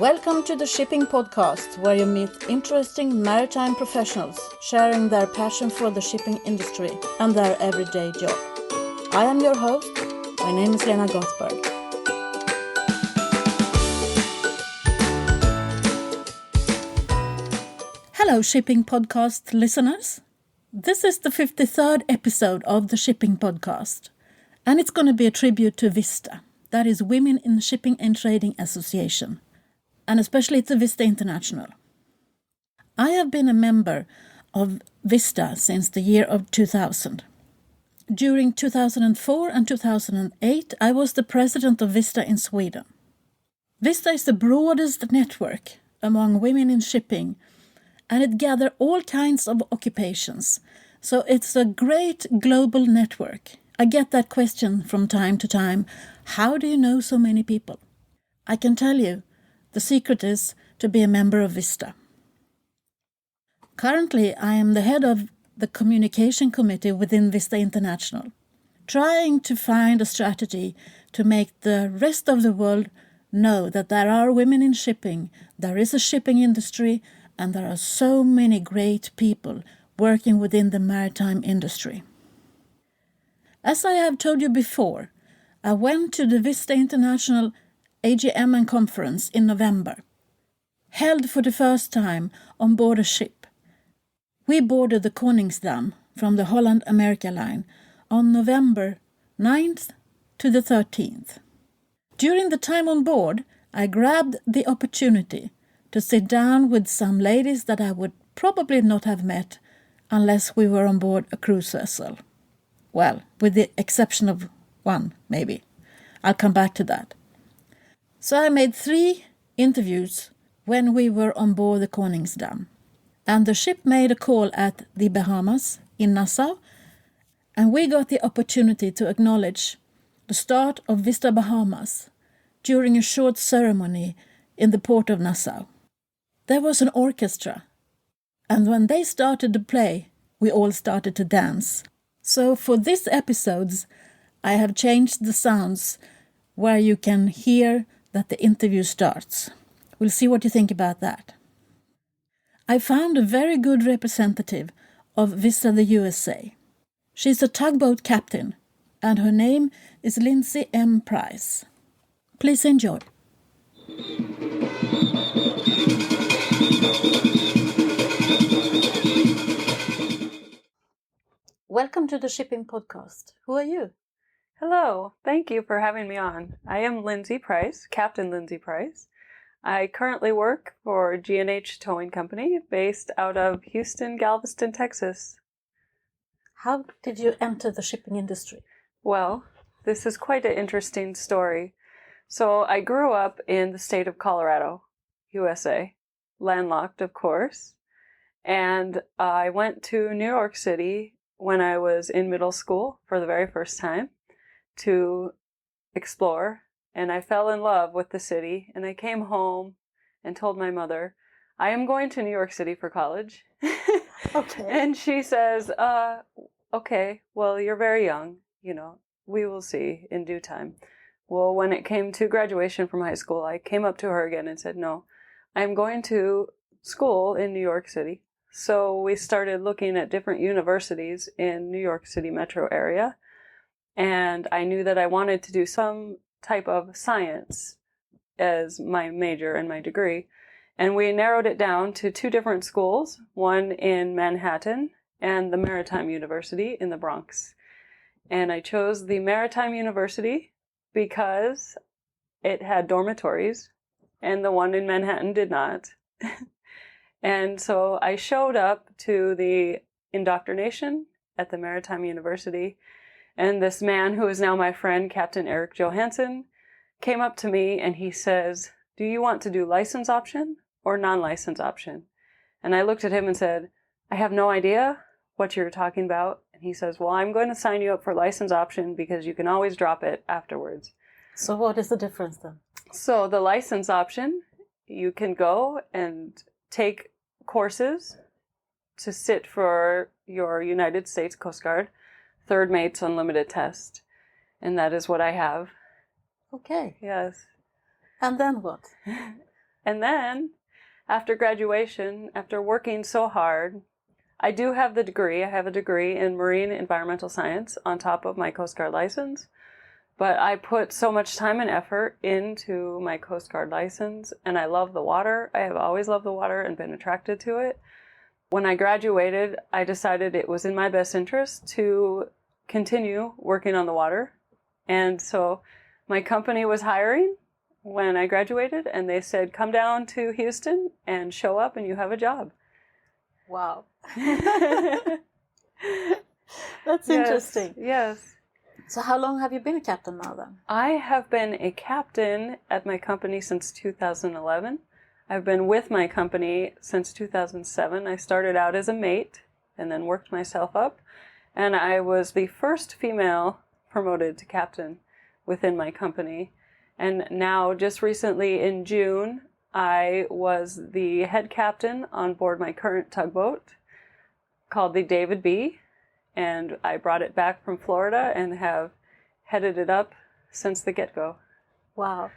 Welcome to the Shipping Podcast, where you meet interesting maritime professionals sharing their passion for the shipping industry and their everyday job. I am your host. My name is Lena Gothberg. Hello, Shipping Podcast listeners. This is the 53rd episode of the Shipping Podcast, and it's going to be a tribute to Vista, that is Women in Shipping and Trading Association, and especially the Vista International. I have been a member of Vista since the year of 2000. During 2004 and 2008, I was the president of Vista in Sweden. Vista is the broadest network among women in shipping, and it gathers all kinds of occupations. So it's a great global network. I get that question from time to time. How do you know so many people? I can tell you, the secret is to be a member of Vista. Currently, I am the head of the communication committee within Vista International, trying to find a strategy to make the rest of the world know that there are women in shipping, there is a shipping industry, and there are so many great people working within the maritime industry. As I have told you before, I went to the Vista International AGM and conference in November, held for the first time on board a ship. We boarded the Koningsdam from the Holland America line on November 9th to the 13th. During the time on board, I grabbed the opportunity to sit down with some ladies that I would probably not have met unless we were on board a cruise vessel. Well, with the exception of one, maybe. I'll come back to that. So I made 3 interviews when we were on board the Koningsdam. And the ship made a call at the Bahamas in Nassau, and we got the opportunity to acknowledge the start of Vista Bahamas during a short ceremony in the port of Nassau. There was an orchestra, and when they started to play, we all started to dance. So for this episodes, I have changed the sounds where you can hear that the interview starts. We'll see what you think about that. I found a very good representative of Vista the USA. She's a tugboat captain, and her name is Lindsay M. Price. Please enjoy. Welcome to the Shipping Podcast. Who are you? Hello, thank you for having me on. I am Lindsay Price, Captain Lindsay Price. I currently work for G&H Towing Company based out of Houston, Galveston, Texas. How did you enter the shipping industry? Well, this is quite an interesting story. So I grew up in the state of Colorado, USA, landlocked, of course, and I went to New York City when I was in middle school for the very first time to explore, and I fell in love with the city, and I came home and told my mother, I am going to New York City for college. Okay. And she says, okay, well, you're very young, we will see in due time. Well, when it came to graduation from high school, I came up to her again and said, no, I'm going to school in New York City. So we started looking at different universities in New York City metro area. And I knew that I wanted to do some type of science as my major and my degree. And we narrowed it down to 2 different schools, one in Manhattan and the Maritime University in the Bronx. And I chose the Maritime University because it had dormitories, and the one in Manhattan did not. And so I showed up to the indoctrination at the Maritime University. And this man, who is now my friend, Captain Eric Johansson, came up to me and he says, do you want to do license option or non-license option? And I looked at him and said, I have no idea what you're talking about. And he says, well, I'm going to sign you up for license option because you can always drop it afterwards. So what is the difference then? So the license option, you can go and take courses to sit for your United States Coast Guard Third Mate's Unlimited test. And that is what I have. Okay. Yes. And then what? And then after graduation, after working so hard, I do have the degree. I have a degree in marine environmental science on top of my Coast Guard license. But I put so much time and effort into my Coast Guard license, and I love the water. I have always loved the water and been attracted to it. When I graduated, I decided it was in my best interest to continue working on the water. And so my company was hiring when I graduated, and they said, come down to Houston and show up and you have a job. Wow. That's interesting. Yes. So how long have you been a captain now then? I have been a captain at my company since 2011. I've been with my company since 2007. I started out as a mate and then worked myself up. And I was the first female promoted to captain within my company. And now, just recently in June, I was the head captain on board my current tugboat called the David B. And I brought it back from Florida and have headed it up since the get-go. Wow.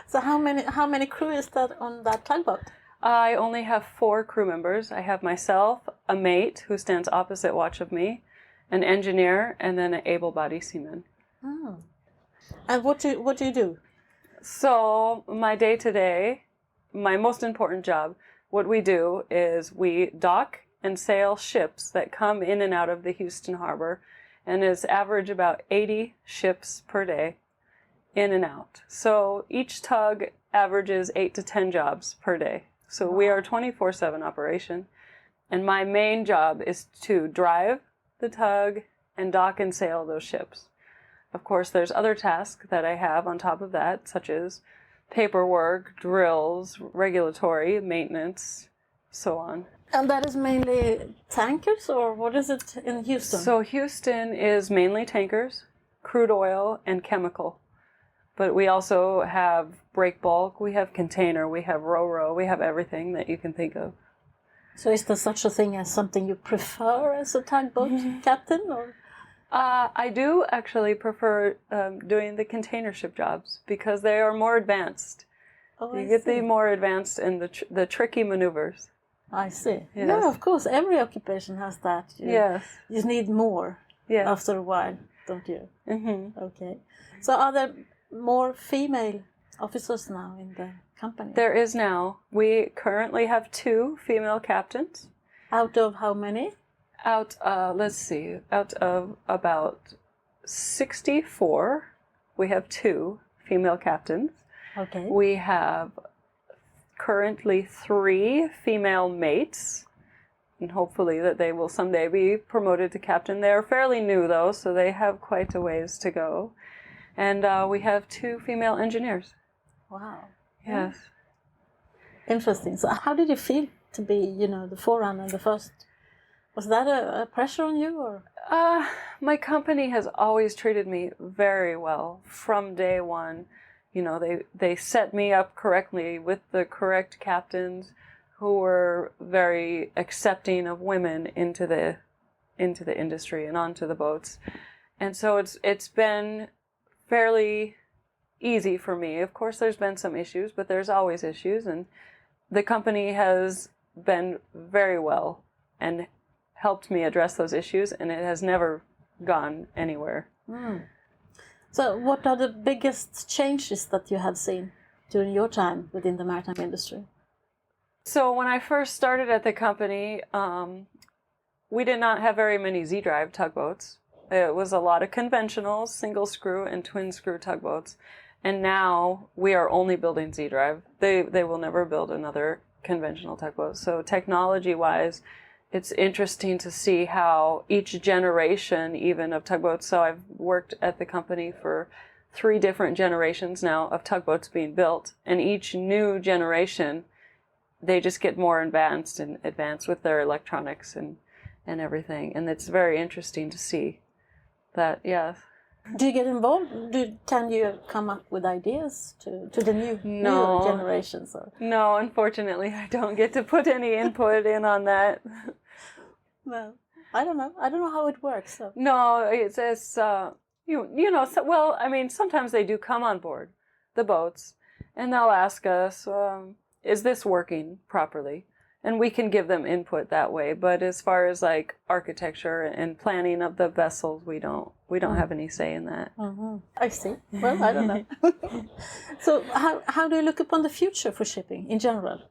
So how many crew is that on that tugboat? I only have 4 crew members. I have myself, a mate who stands opposite watch of me, an engineer, and then an able-bodied seaman. Oh. And what do you do? So my day-to-day, my most important job, what we do is we dock and sail ships that come in and out of the Houston harbor, and it's average about 80 ships per day in and out. So each tug averages 8 to 10 jobs per day. So we are a 24/7 operation, and my main job is to drive the tug and dock and sail those ships. Of course, there's other tasks that I have on top of that, such as paperwork, drills, regulatory, maintenance, so on. And that is mainly tankers, or what is it in Houston? So Houston is mainly tankers, crude oil, and chemical. But we also have break bulk, we have container, we have ro-ro, we have everything that you can think of. So is there such a thing as something you prefer as a tugboat captain? Or? I do actually prefer doing the container ship jobs because they are more advanced. Oh, you get the more advanced and the tricky maneuvers. I see. Yes. Yeah, of course, every occupation has that. Yes. You need more after a while, don't you? Mm-hmm. Okay. So are there more female officers now in the company? There is now. We currently have 2 female captains. Out of how many? Out of about 64, we have 2 female captains. Okay. We have currently 3 female mates, and hopefully that they will someday be promoted to captain. They're fairly new though, so they have quite a ways to go. And we have 2 female engineers. Wow. Yes. Interesting. So how did you feel to be, the forerunner, the first? Was that a pressure on you, or? My company has always treated me very well from day one. They set me up correctly with the correct captains who were very accepting of women into the industry and onto the boats. And so it's been fairly easy for me. Of course, there's been some issues, but there's always issues, and the company has been very well and helped me address those issues, and it has never gone anywhere. Mm. So what are the biggest changes that you have seen during your time within the maritime industry? So when I first started at the company, we did not have very many Z-drive tugboats. It was a lot of conventional single screw and twin screw tugboats. And now we are only building Z-drive. They will never build another conventional tugboat. So technology-wise, it's interesting to see how each generation even of tugboats, so I've worked at the company for 3 different generations now of tugboats being built, and each new generation, they just get more advanced with their electronics and everything. And it's very interesting to see that, yes. Do you get involved? Can you come up with ideas to the new generations? Or? No, unfortunately, I don't get to put any input in on that. Well, I don't know. I don't know how it works. So. No, it's well, I mean, sometimes they do come on board the boats, And they'll ask us, is this working properly? And we can give them input that way. But as far as like architecture and planning of the vessels, we don't have any say in that. I see. Well, I don't know. So how do you look upon the future for shipping in general?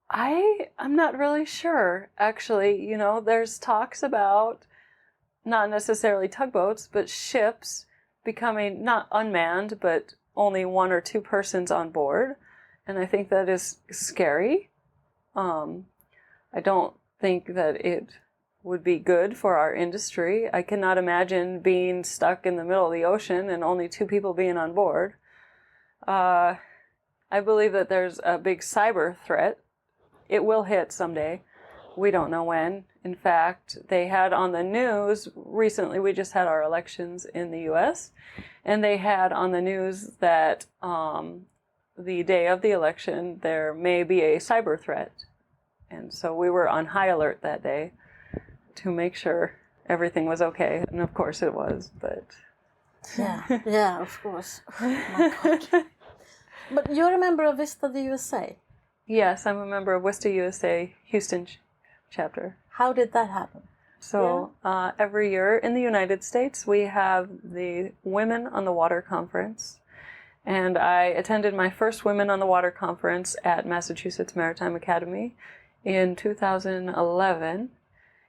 I'm not really sure, actually. You know, there's talks about not necessarily tugboats, but ships becoming not unmanned, but only 1 or 2 persons on board. And I think that is scary. I don't think that it would be good for our industry. I cannot imagine being stuck in the middle of the ocean and only 2 people being on board. I believe that there's a big cyber threat. It will hit someday. We don't know when. In fact, they had on the news recently, we just had our elections in the US, and they had on the news that the day of the election, there may be a cyber threat. And so we were on high alert that day to make sure everything was okay. And of course it was, but... Yeah, of course. Oh, my God. But you're a member of Vista USA? Yes, I'm a member of Westar USA Houston chapter. How did that happen? So every year in the United States, we have the Women on the Water Conference. And I attended my first Women on the Water Conference at Massachusetts Maritime Academy in 2011.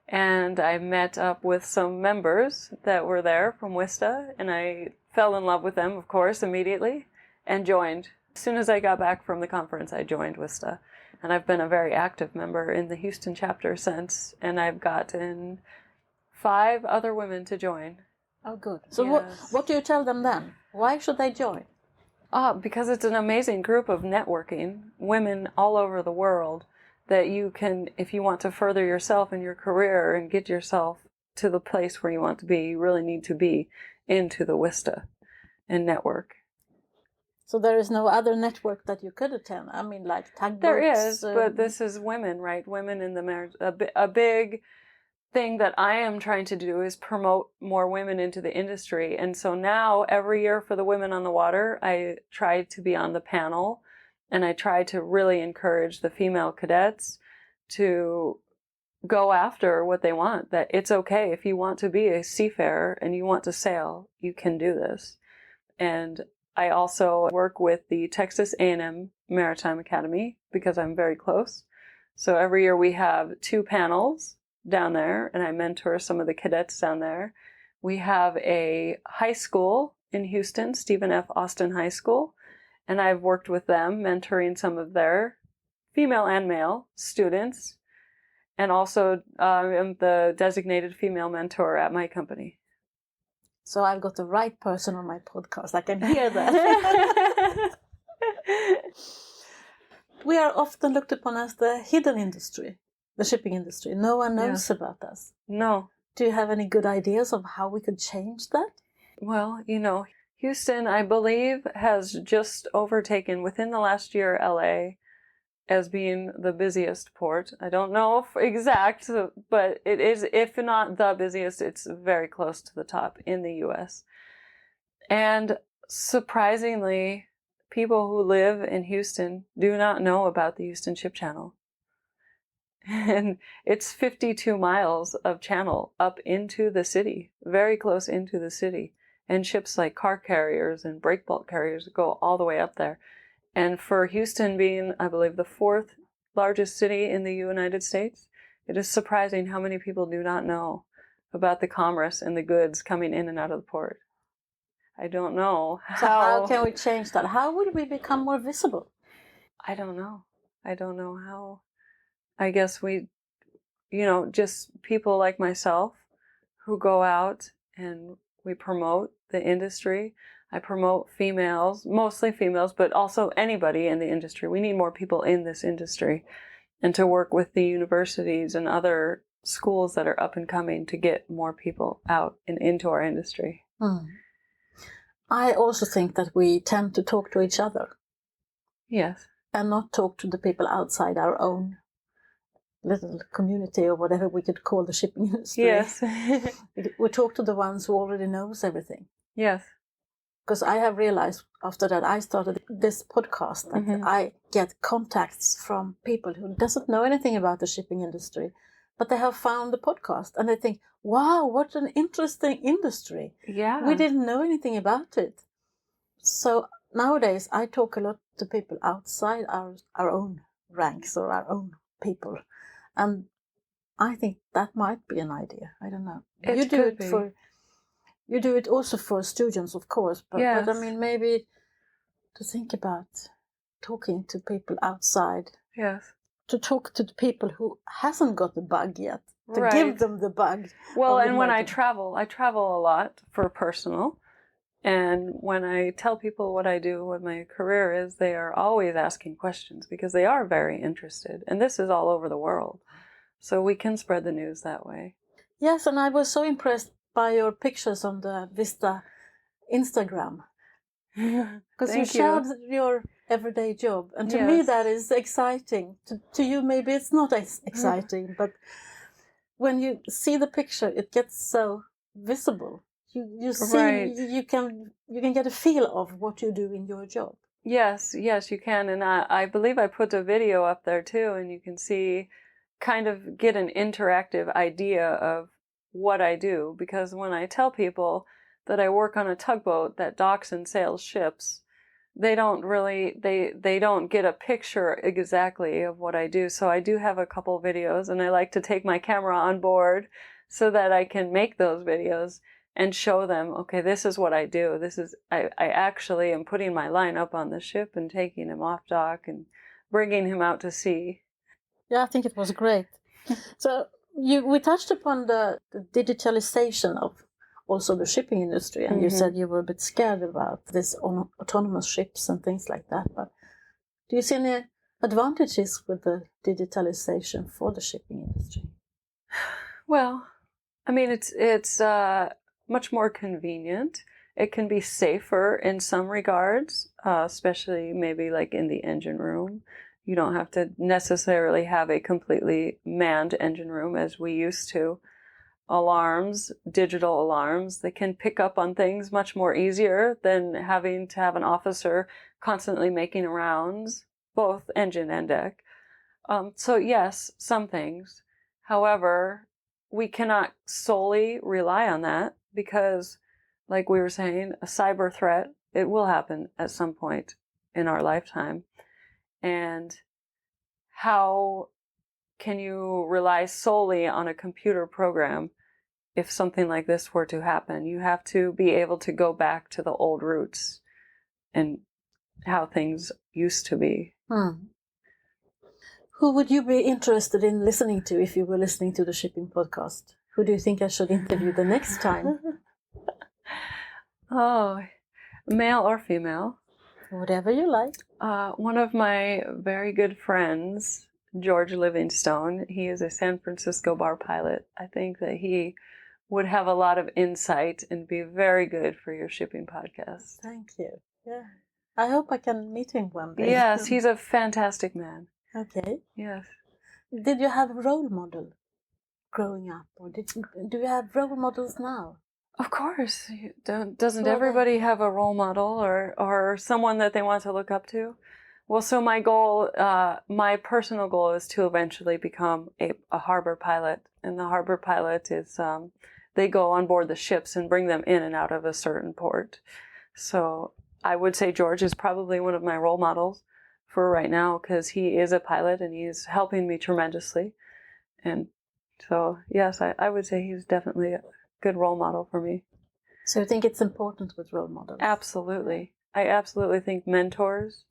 And I met up with some members that were there from WISTA, and I fell in love with them, of course, immediately, and joined. As soon as I got back from the conference, I joined WISTA. And I've been a very active member in the Houston chapter since, and I've gotten 5 other women to join. Oh, good. So yes. what do you tell them then? Why should they join? Because it's an amazing group of networking, women all over the world, that you can, if you want to further yourself in your career and get yourself to the place where you want to be, you really need to be into the WISTA and network. So there is no other network that you could attend? I mean, like tugboats? There is, but this is women, right? Women in the marriage. A big thing that I am trying to do is promote more women into the industry. And so now every year for the Women on the Water, I try to be on the panel, and I try to really encourage the female cadets to go after what they want, that it's okay. If you want to be a seafarer and you want to sail, you can do this. And I also work with the Texas A&M Maritime Academy because I'm very close. So every year we have 2 panels down there, and I mentor some of the cadets down there. We have a high school in Houston, Stephen F. Austin High School, and I've worked with them, mentoring some of their female and male students, and also I'm the designated female mentor at my company. So I've got the right person on my podcast. I can hear that. We are often looked upon as the hidden industry, the shipping industry. No one knows about us. No. Do you have any good ideas of how we could change that? Well, you know, Houston, I believe, has just overtaken within the last year LA as being the busiest port. I don't know if exact, but it is, if not the busiest, it's very close to the top in the US. And surprisingly, people who live in Houston do not know about the Houston Ship Channel. And it's 52 miles of channel up into the city, very close into the city. And ships like car carriers and break bulk carriers go all the way up there. And for Houston being, I believe, the 4th largest city in the United States, it is surprising how many people do not know about the commerce and the goods coming in and out of the port. I don't know how. So how can we change that? How would we become more visible? I don't know. I don't know how. I guess we, you know, just people like myself who go out and we promote the industry. I promote females, mostly females, but also anybody in the industry. We need more people in this industry, and to work with the universities and other schools that are up and coming to get more people out and into our industry. I also think that we tend to talk to each other. Yes. And not talk to the people outside our own little community, or whatever we could call the shipping industry. Yes. We talk to the ones who already knows everything. Yes. because I have realized after that I started this podcast that I get contacts from people who doesn't know anything about the shipping industry, but they have found the podcast and they think, wow, what an interesting industry. Yeah. We didn't know anything about it. So nowadays I talk a lot to people outside our own ranks or our own people. And I think that might be an idea. I don't know. You do it also for students, of course, but I mean, maybe to think about talking to people outside. Yes. To talk to the people who hasn't got the bug yet, to give them the bug. Well, and when I travel a lot for personal. And when I tell people what I do, what my career is, they are always asking questions because they are very interested. And this is all over the world. So we can spread the news that way. Yes, and I was so impressed by your pictures on the Vista Instagram. Because you showed your everyday job. And to me that is exciting. To you maybe it's not exciting, but when you see the picture it gets so visible. You see you can get a feel of what you do in your job. Yes, you can. And I believe I put a video up there too, and you can see, kind of get an interactive idea of what I do, because when I tell people that I work on a tugboat that docks and sails ships, they don't really, they don't get a picture exactly of what I do. So I do have a couple videos, and I like to take my camera on board so that I can make those videos and show them, okay, this is what I do. I actually am putting my line up on the ship and taking him off dock and bringing him out to sea. Yeah, I think it was great. So we touched upon the digitalization of also the shipping industry, and you said you were a bit scared about this autonomous ships and things like that. But do you see any advantages with the digitalization for the shipping industry? Well, I mean, it's much more convenient. It can be safer in some regards, especially maybe like in the engine room. You don't have to necessarily have a completely manned engine room as we used to. Alarms, digital alarms, they can pick up on things much more easier than having to have an officer constantly making rounds, both engine and deck. So yes, some things. However, we cannot solely rely on that because, like we were saying, a cyber threat, it will happen at some point in our lifetime. And how can you rely solely on a computer program if something like this were to happen? You have to be able to go back to the old roots and how things used to be. Who would you be interested in listening to if you were listening to the shipping podcast? Who do you think I should interview the next time? Oh, male or female? Whatever you like. One of my very good friends, George Livingstone, he is a San Francisco bar pilot. I think that he would have a lot of insight and be very good for your shipping podcast. Thank you. Yeah. I hope I can meet him one day. Yes, he's a fantastic man. Okay. Yes. Did you have a role model growing up, or do you have role models now? Of course. Doesn't everybody have a role model or someone that they want to look up to? Well, so my goal, my personal goal is to eventually become a harbor pilot. And the harbor pilot is, they go on board the ships and bring them in and out of a certain port. So I would say George is probably one of my role models for right now, because he is a pilot and he's helping me tremendously. And so, yes, I would say he's definitely a good role model for me. So you think it's important with role models? Absolutely. I absolutely think mentors,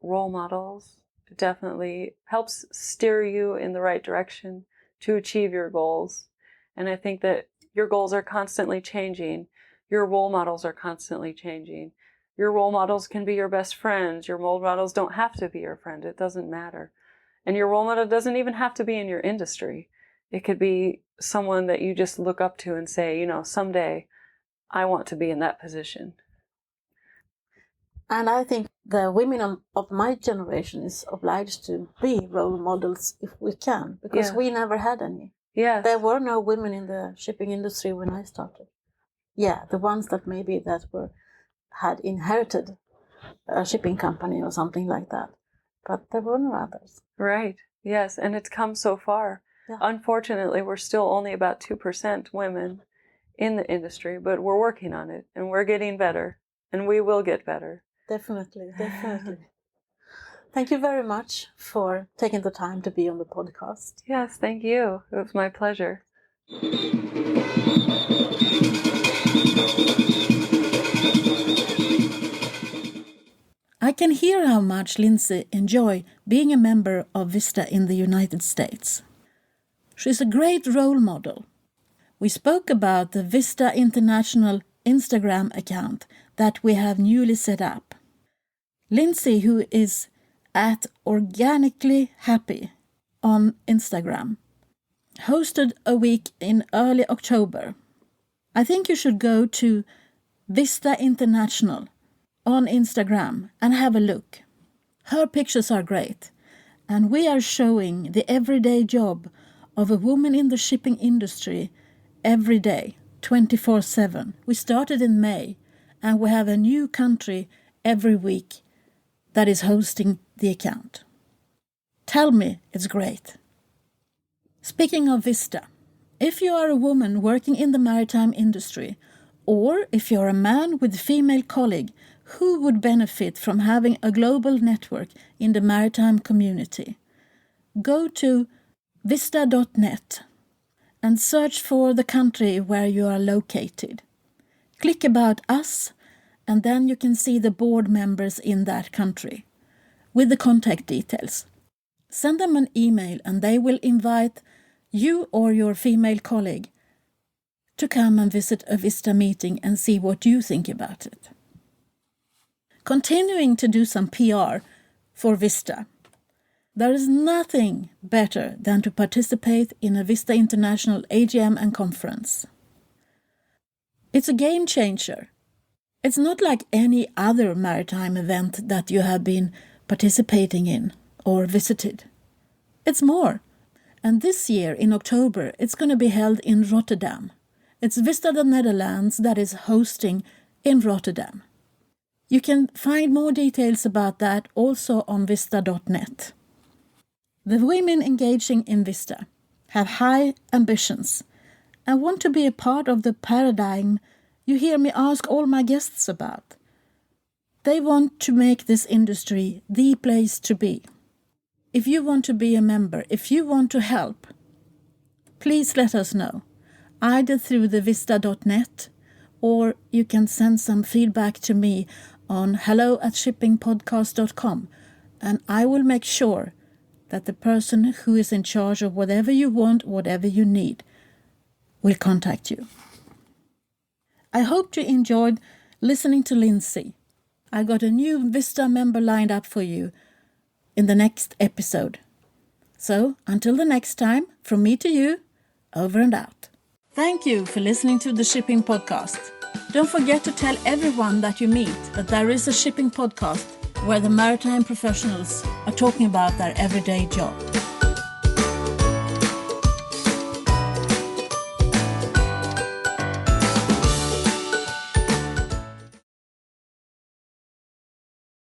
role models, definitely helps steer you in the right direction to achieve your goals. And I think that your goals are constantly changing. Your role models are constantly changing. Your role models can be your best friends. Your role models don't have to be your friend. It doesn't matter. And your role model doesn't even have to be in your industry. It could be someone that you just look up to and say, you know, someday I want to be in that position. And I think the women of my generation is obliged to be role models if we can, because we never had any. Yes. There were no women in the shipping industry when I started. Yeah, the ones that maybe that had inherited a shipping company or something like that. But there were no others. Right. Yes. And it's come so far. Yeah. Unfortunately, we're still only about 2% women in the industry, but we're working on it and we're getting better and we will get better. Definitely. Thank you very much for taking the time to be on the podcast. Yes, thank you. It was my pleasure. I can hear how much Lindsay enjoys being a member of Vista in the United States. She's a great role model. We spoke about the Vista International Instagram account that we have newly set up. Lindsay, who is at Organically Happy on Instagram, hosted a week in early October. I think you should go to Vista International on Instagram and have a look. Her pictures are great, and we are showing the everyday job of a woman in the shipping industry every day, 24/7. We started in May, and we have a new country every week that is hosting the account. Tell me it's great. Speaking of Vista, if you are a woman working in the maritime industry, or if you're a man with a female colleague who would benefit from having a global network in the maritime community, go to vista.net and search for the country where you are located. Click About Us, and then you can see the board members in that country with the contact details. Send them an email and they will invite you or your female colleague to come and visit a Vista meeting and see what you think about it. Continuing to do some PR for Vista. There is nothing better than to participate in a Vista International AGM and conference. It's a game changer. It's not like any other maritime event that you have been participating in or visited. It's more. And this year in October, it's going to be held in Rotterdam. It's Vista the Netherlands that is hosting in Rotterdam. You can find more details about that also on vista.net. The women engaging in Vista have high ambitions and want to be a part of the paradigm you hear me ask all my guests about. They want to make this industry the place to be. If you want to be a member, if you want to help, please let us know, either through the vista.net or you can send some feedback to me on hello@shippingpodcast.com, and I will make sure that the person who is in charge of whatever you want, whatever you need, will contact you. I hope you enjoyed listening to Lindsay. I got a new Vista member lined up for you in the next episode. So, until the next time, from me to you, over and out. Thank you for listening to the Shipping Podcast. Don't forget to tell everyone that you meet that there is a shipping podcast where the maritime professionals are talking about their everyday job.